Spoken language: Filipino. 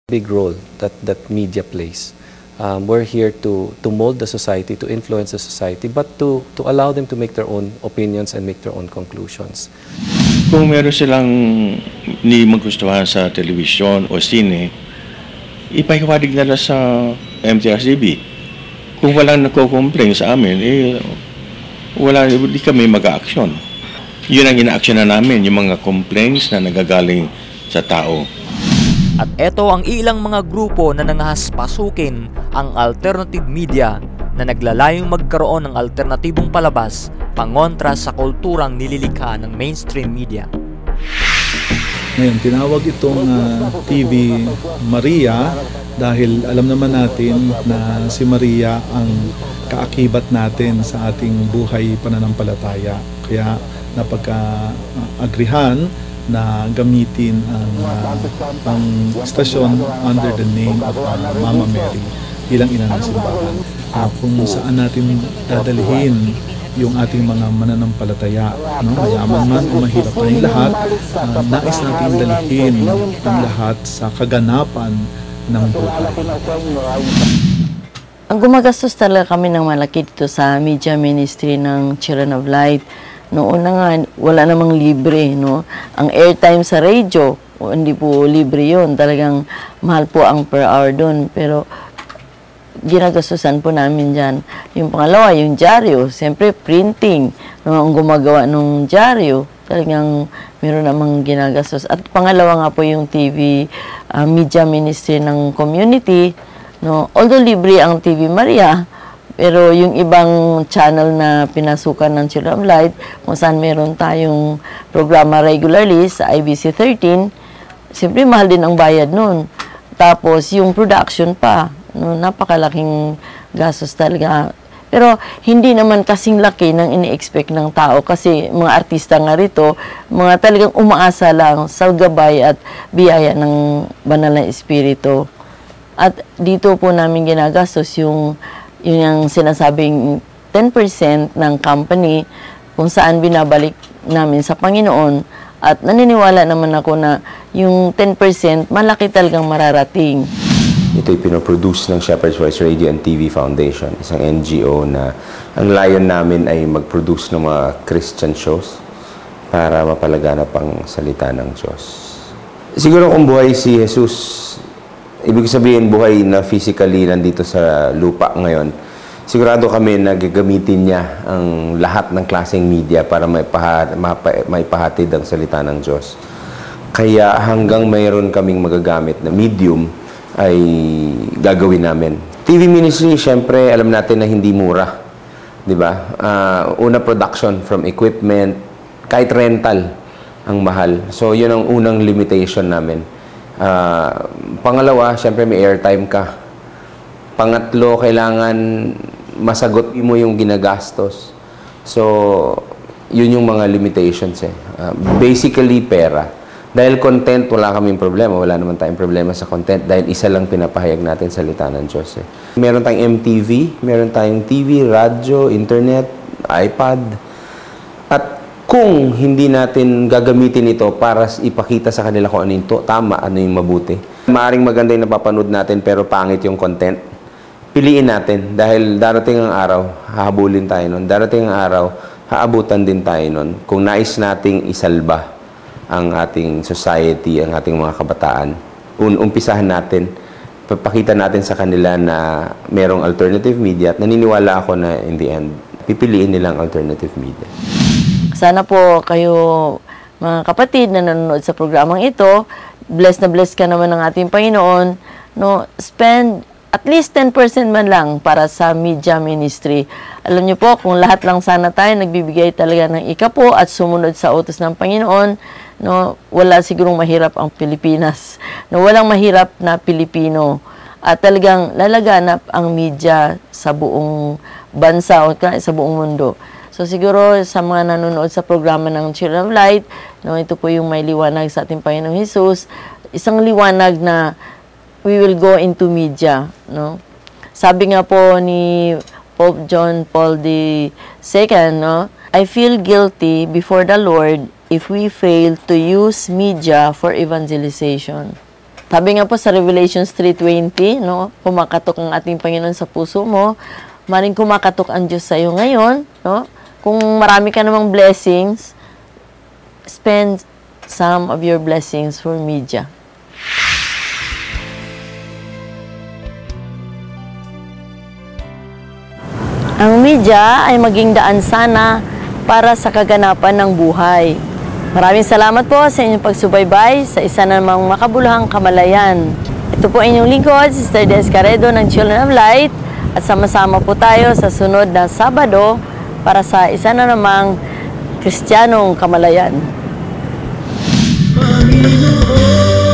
big role that media plays. We're here to mold the society, to influence the society, but to allow them to make their own opinions and make their own conclusions. Kung meron silang hindi magustuhan sa television o sine, ipahiwatig nila sa MTRCB. Kung walang nagko-complain sa amin, hindi kami mag-a-action. Yun ang ina-action na namin, yung mga complaints na nagagaling sa tao. At ito ang ilang mga grupo na nangahas pasukin ang alternative media na naglalayong magkaroon ng alternatibong palabas pangontra sa kulturang nililikha ng mainstream media. Ngayon, tinawag itong TV Maria dahil alam naman natin na si Maria ang kaakibat natin sa ating buhay pananampalataya. Kaya napagka-agrihan na gamitin ang stasyon under the name of Mama Mary bilang ina ng simbahan. Kung saan natin dadalhin yung ating mga mananampalataya, mayaman man o mahirap tayong lahat, nais natin dalhin ang lahat sa kaganapan ng buhay. Ang gumagastos talaga kami ng malaki dito sa media ministry ng Children of Light. Noon na nga, wala namang libre, no? Ang airtime sa radio, hindi po libre yun. Talagang mahal po ang per hour doon. Pero ginagastusan po namin dyan. Yung pangalawa, yung dyaryo. Siyempre, printing. No, ang gumagawa ng dyaryo, talagang meron namang ginagastos. At pangalawa nga po yung TV media ministry ng community. No? Although libre ang TV Maria, pero yung ibang channel na pinasukan ng Children of Light, kung saan meron tayong programa regularly sa IBC 13, siyempre mahal din ang bayad nun. Tapos yung production pa, no, napakalaking gastos talaga. Pero hindi naman kasing laki ng ini-expect ng tao kasi mga artista nga rito, mga talagang umaasa lang sa gabay at biyaya ng banal na espiritu. At dito po namin ginagastos yung sinasabing 10% ng company kung saan binabalik namin sa Panginoon. At naniniwala naman ako na yung 10% malaki talagang mararating. Ito'y pinoproduce ng Shepherd's Voice Radio and TV Foundation, isang NGO na ang layon namin ay mag-produce ng mga Christian shows para mapalaganap ang salita ng Diyos. Siguro kung buhay si Jesus, ibig sabihin buhay na physically nandito sa lupa ngayon, sigurado kami na gagamitin niya ang lahat ng klaseng media para maipahatid ang salita ng Diyos. Kaya hanggang mayroon kaming magagamit na medium ay gagawin namin. TV ministry, syempre alam natin na hindi mura, di ba? Una, production from equipment, kahit rental ang mahal. So yun ang unang limitation namin. Pangalawa, syempre may airtime ka. Pangatlo, kailangan masagot mo yung ginagastos. So, yun yung mga limitations eh. Basically, pera. Dahil content, wala kaming problema. Wala naman tayong problema sa content dahil isa lang pinapahayag natin salita ng Diyos eh. Meron tayong MTV, meron tayong TV, radyo, internet, iPad. At kung hindi natin gagamitin ito para ipakita sa kanila kung ano yung tama, ano yung mabuti. Maaring maganda yung napapanood natin pero pangit yung content. Piliin natin dahil darating ang araw, hahabulin tayo nun. Darating ang araw, haabutan din tayo nun. Kung nais nating isalba ang ating society, ang ating mga kabataan, umpisahan natin, papakita natin sa kanila na merong alternative media at naniniwala ako na in the end, pipiliin nilang alternative media. Sana po kayo, mga kapatid na nanonood sa programang ito, blessed na blessed ka naman ng ating Panginoon, no, spend at least 10% man lang para sa media ministry. Alam niyo po, kung lahat lang sana tayo nagbibigay talaga ng ikapo at sumunod sa utos ng Panginoon, no, wala sigurong mahirap ang Pilipinas. No, walang mahirap na Pilipino. At talagang lalaganap ang media sa buong bansa o sa buong mundo. So siguro sa mga nanonood sa programa ng Children of Light, no, ito po yung may liwanag sa ating Panginoong Hesus, isang liwanag na we will go into media, no? Sabi nga po ni Pope John Paul II, no, I feel guilty before the Lord if we fail to use media for evangelization. Sabi nga po sa Revelations 3:20, no, kumakatok ang ating Panginoon sa puso mo, maring kumakatok ang Diyos sa iyo ngayon, no? Kung marami ka namang blessings, spend some of your blessings for media. Ang media ay maging daan sana para sa kaganapan ng buhay. Maraming salamat po sa inyong pagsubaybay sa isa namang makabuluhang kamalayan. Ito po inyong lingkod, Sister Des Caredo ng Children of Light, at sama-sama po tayo sa sunod na Sabado para sa isa na namang Kristiyanong kamalayan. Panginoon.